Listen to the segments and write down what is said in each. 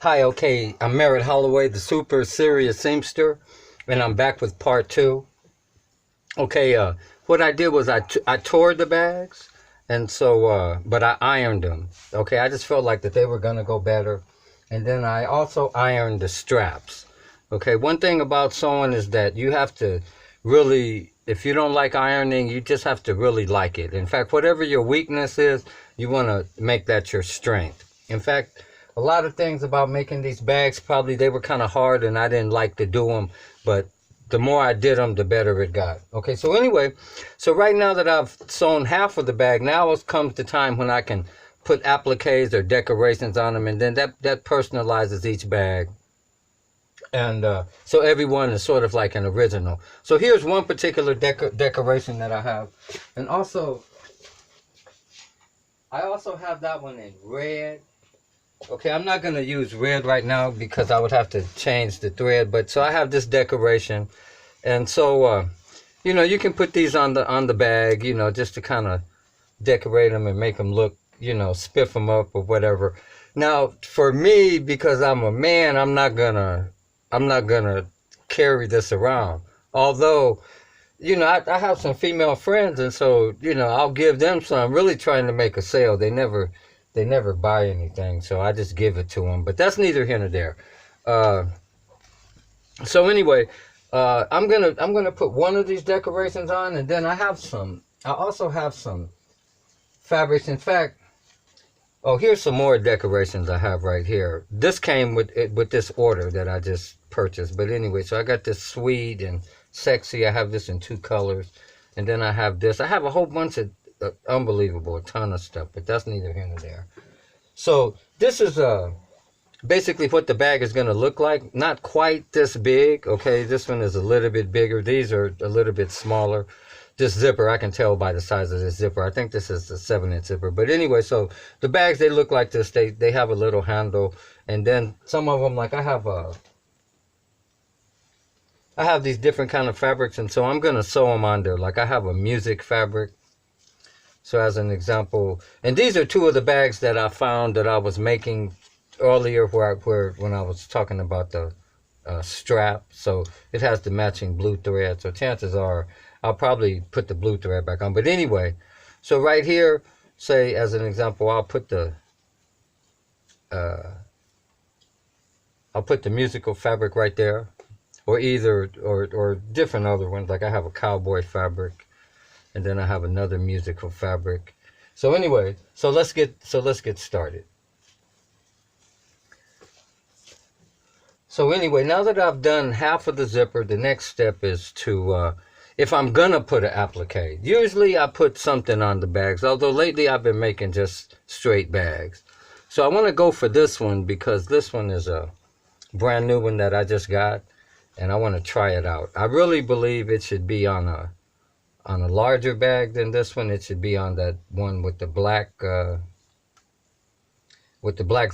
Hi, okay, I'm Merritt Holloway, the super serious seamster, and I'm back with part two. Okay, what I did was I tore the bags, and so, but I ironed them. Okay, I just felt like that they were gonna go better, and then I also ironed the straps. Okay, one thing about sewing is that you have to really, if you don't like ironing, you just have to really like it. In fact, whatever your weakness is, you want to make that your strength. In fact, a lot of things about making these bags, probably they were kind of hard and I didn't like to do them, but the more I did them, the better it got. Okay, so anyway, so right now that I've sewn half of the bag, now comes the time when I can put appliques or decorations on them, and then that personalizes each bag. And so everyone is sort of like an original. So here's one particular decoration that I have. And also, I also have that one in red. Okay, I'm not going to use red right now because I would have to change the thread. But so I have this decoration. And so, you can put these on the bag, just to kind of decorate them and make them look, spiff them up or whatever. Now, for me, because I'm a man, I'm not gonna carry this around. Although, I have some female friends, and so, I'll give them some. I'm really trying to make a sale. They never buy anything, so I just give it to them. But that's neither here nor there. So anyway, I'm gonna put one of these decorations on, and then I also have some fabrics. In fact, oh, here's some more decorations I have right here. This came with this order that I just purchased. But anyway, so I got this Swede and Sexy. I have this in 2 colors. And then I have this. I have a whole bunch of unbelievable, a ton of stuff. But that's neither here nor there. So this is basically what the bag is going to look like. Not quite this big. Okay, this one is a little bit bigger. These are a little bit smaller. This zipper, I can tell by the size of this zipper. I think this is a 7-inch zipper. But anyway, so the bags, they look like this. They have a little handle. And then some of them, like I have these different kind of fabrics. And so I'm going to sew them on there. Like I have a music fabric. So as an example, and these are 2 of the bags that I found that I was making earlier when I was talking about the strap. So it has the matching blue thread. So chances are I'll probably put the blue thread back on. But anyway, so right here, say as an example, I'll put the musical fabric right there, or different other ones. Like I have a cowboy fabric, and then I have another musical fabric. So anyway, so let's get started. So anyway, now that I've done half of the zipper, the next step is to if I'm gonna put an applique. Usually I put something on the bags, although lately I've been making just straight bags. So I want to go for this one because this one is a brand new one that I just got, and I want to try it out. I really believe it should be on a larger bag than this one. It should be on that one with the black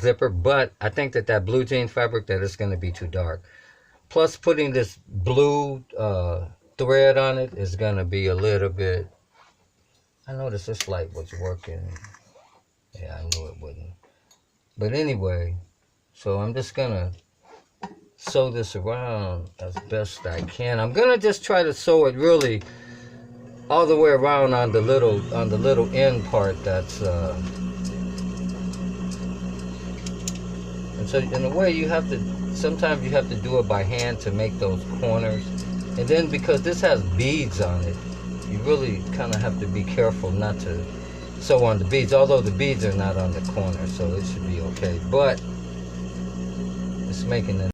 zipper, but I think that blue jean fabric, that is going to be too dark. Plus putting this blue thread on it is gonna be a little bit. I noticed this light was working. Yeah, I knew it wouldn't. But anyway, so I'm just gonna sew this around as best I can. I'm gonna just try to sew it really all the way around on the little end part that's and so in a way sometimes you have to do it by hand to make those corners. And then because this has beads on it, you really kind of have to be careful not to sew on the beads, although the beads are not on the corner, so it should be okay. But it's making it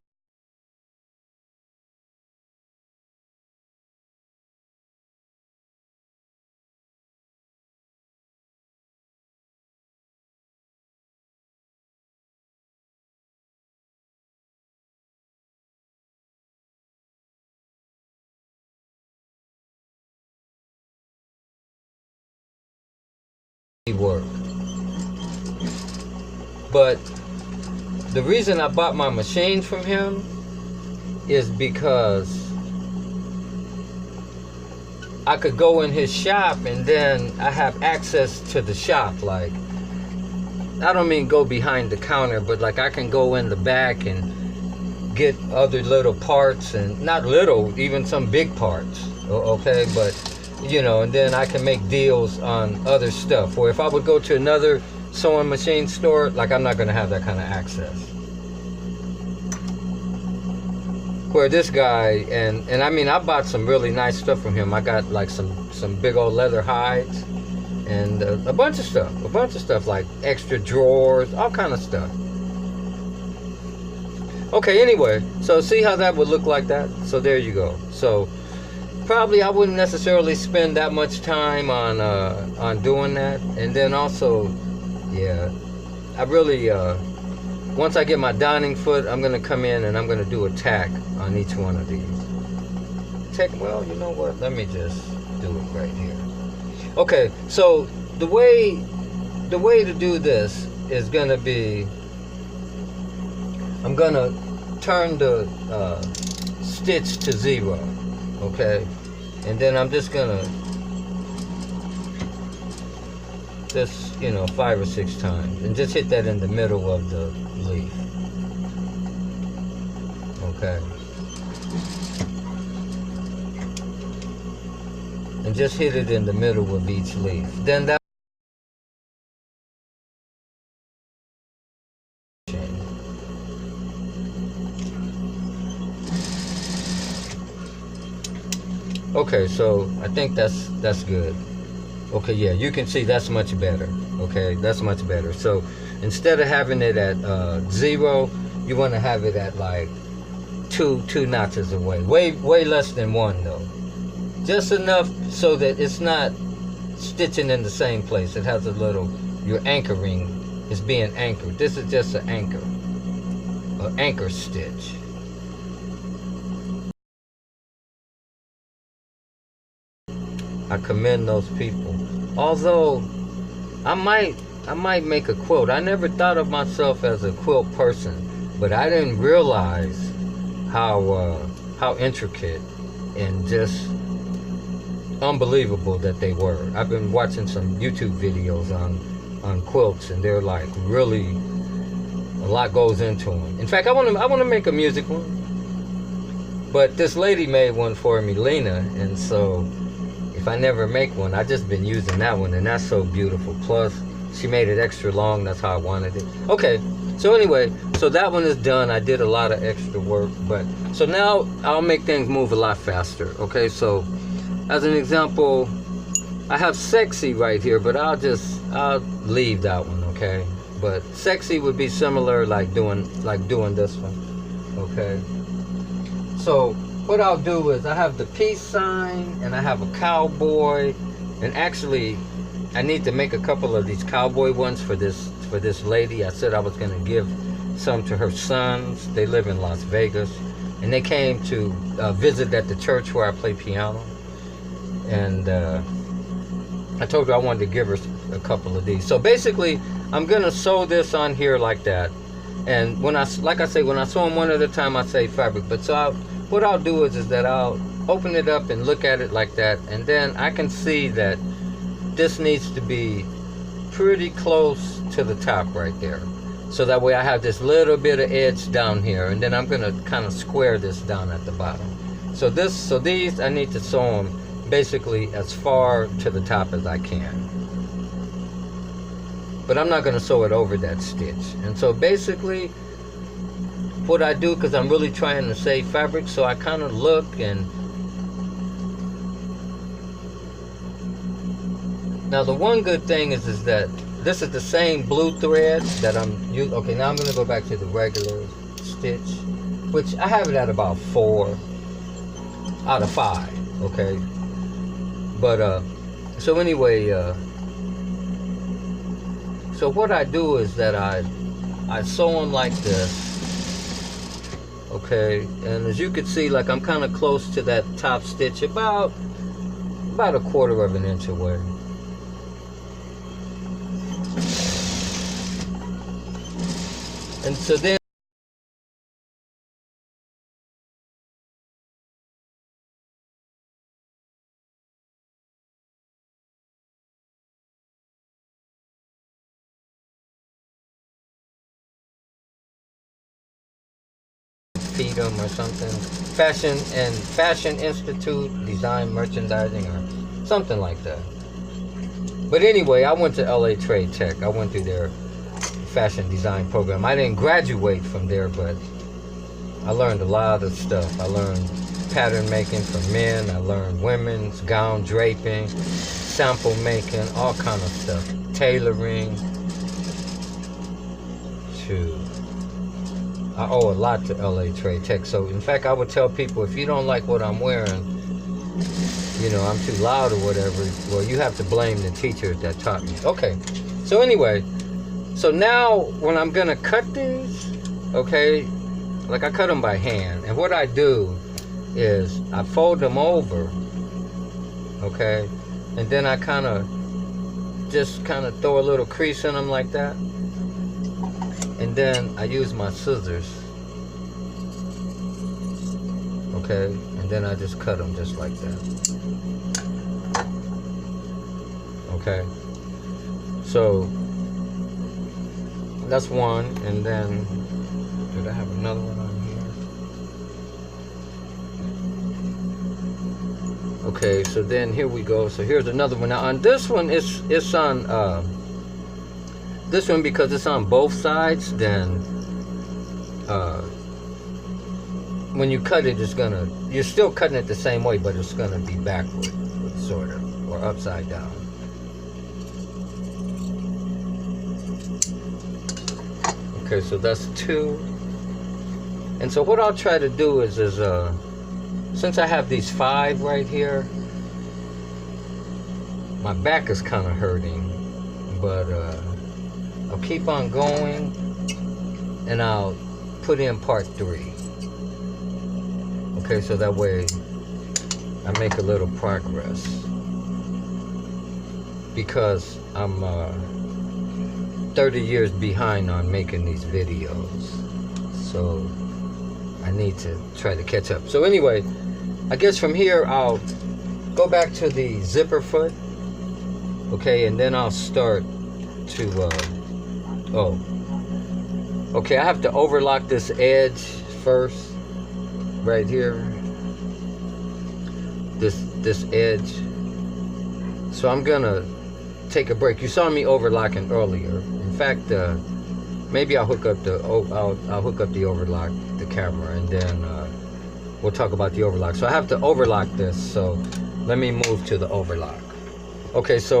work. But the reason I bought my machine from him is because I could go in his shop and then I have access to the shop. Like I don't mean go behind the counter, but like I can go in the back and get other little parts, and not little, even some big parts. Okay, but you know, and then I can make deals on other stuff. Or if I would go to another sewing machine store, like I'm not gonna have that kind of access. Where this guy, and I mean, I bought some really nice stuff from him. I got like some big old leather hides and a bunch of stuff like extra drawers, all kind of stuff. Okay, anyway, so see how that would look like that? So there you go. So probably I wouldn't necessarily spend that much time on doing that. And then also, yeah, I really once I get my dining foot, I'm gonna come in and I'm gonna do a tack on each one of these. Well, you know what? Let me just do it right here. Okay, so the way to do this is gonna be, I'm gonna turn the stitch to 0, okay, and then I'm just gonna just, you know, 5 or 6 times, and just hit that in the middle of the leaf. Okay, and just hit it in the middle of each leaf. Then that okay, so I think that's good. Okay, yeah, you can see that's much better. Okay, that's much better. So instead of having it at 0, you want to have it at like two notches away. Way less than 1 though. Just enough so that it's not stitching in the same place. It has a little, your anchoring is being anchored. This is just an anchor stitch. I commend those people. Although I might make a quilt. I never thought of myself as a quilt person, but I didn't realize how intricate and just unbelievable that they were. I've been watching some YouTube videos on quilts, and they're like really, a lot goes into them. In fact, I want to make a music one, but this lady made one for me, Lena, and so if I never make one, I just been using that one, and that's so beautiful. Plus, she made it extra long. That's how I wanted it. Okay, so anyway, so that one is done. I did a lot of extra work, but so now I'll make things move a lot faster. Okay, so as an example, I have sexy right here, but I'll leave that one. Okay, but sexy would be similar, like doing this one. Okay, so what I'll do is I have the peace sign and I have a cowboy, and actually I need to make a couple of these cowboy ones for this lady. I said I was going to give some to her sons. They live in Las Vegas, and they came to visit at the church where I play piano, and I told her I wanted to give her a couple of these. So basically I'm going to sew this on here like that, and when I sew them one at a time, I say fabric. But what I'll do is that I'll open it up and look at it like that, and then I can see that this needs to be pretty close to the top right there. So that way I have this little bit of edge down here, and then I'm gonna kind of square this down at the bottom. So these I need to sew them basically as far to the top as I can. But I'm not gonna sew it over that stitch. And so basically what I do, because I'm really trying to save fabric, so I kind of look, and now the one good thing is that this is the same blue thread that I'm using. Okay, now I'm going to go back to the regular stitch, which I have it at about 4 out of 5. Okay, but so anyway, so what I do is that I sew them like this. Okay, and as you can see, like I'm kind of close to that top stitch, about a 1/4 of an inch away. And so then feed them or something. Fashion Institute, Design Merchandising, or something like that. But anyway, I went to LA Trade Tech. I went through their fashion design program. I didn't graduate from there, but I learned a lot of stuff. I learned pattern making for men. I learned women's gown draping, sample making, all kind of stuff. Tailoring. I owe a lot to LA Trade Tech. So in fact, I would tell people, if you don't like what I'm wearing, you know, I'm too loud or whatever, well, you have to blame the teachers that taught me. Okay, so anyway, so now when I'm gonna cut these, okay, like I cut them by hand, and what I do is I fold them over, okay, and then I just kind of throw a little crease in them like that, and then I use my scissors, okay, and then I just cut them just like that. Okay, so that's one, and then did I have another one on here? Okay, so then here we go. So here's another one. Now on this one, it's on this one, because it's on both sides. Then when you cut it, you're still cutting it the same way, but it's gonna be backward, sort of, or upside down. Okay, so that's two. And so what I'll try to do is since I have these 5 right here, my back is kind of hurting, but I'll keep on going, and I'll put in part 3. Okay, so that way I make a little progress, because I'm 30 years behind on making these videos, so I need to try to catch up. So anyway, I guess from here I'll go back to the zipper foot, okay, and then I'll start to okay, I have to overlock this edge first, right here, this edge. So I'm gonna take a break. You saw me overlocking earlier. In fact, maybe I'll hook up the overlock, the camera, and then we'll talk about the overlock. So I have to overlock this, so let me move to the overlock. Okay, so